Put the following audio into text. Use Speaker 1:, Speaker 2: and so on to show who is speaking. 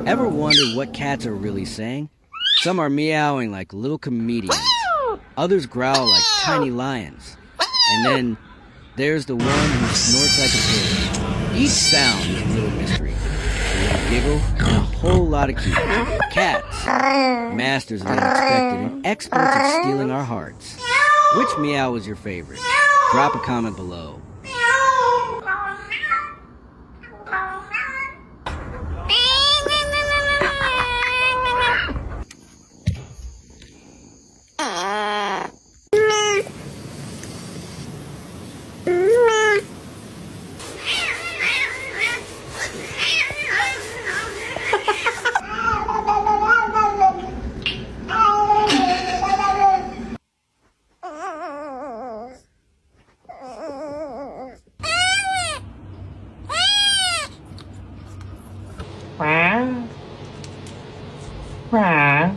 Speaker 1: Ever wondered what cats are really saying? Some are meowing like little comedians. Others growl like tiny lions. And then there's the one who snorts like a pig. Each sound is a little mystery. A little giggle and a whole lot of cute. Cats, masters of the unexpected and experts at stealing our hearts. Which meow was your favorite? Drop a comment below.
Speaker 2: Wow. Wow.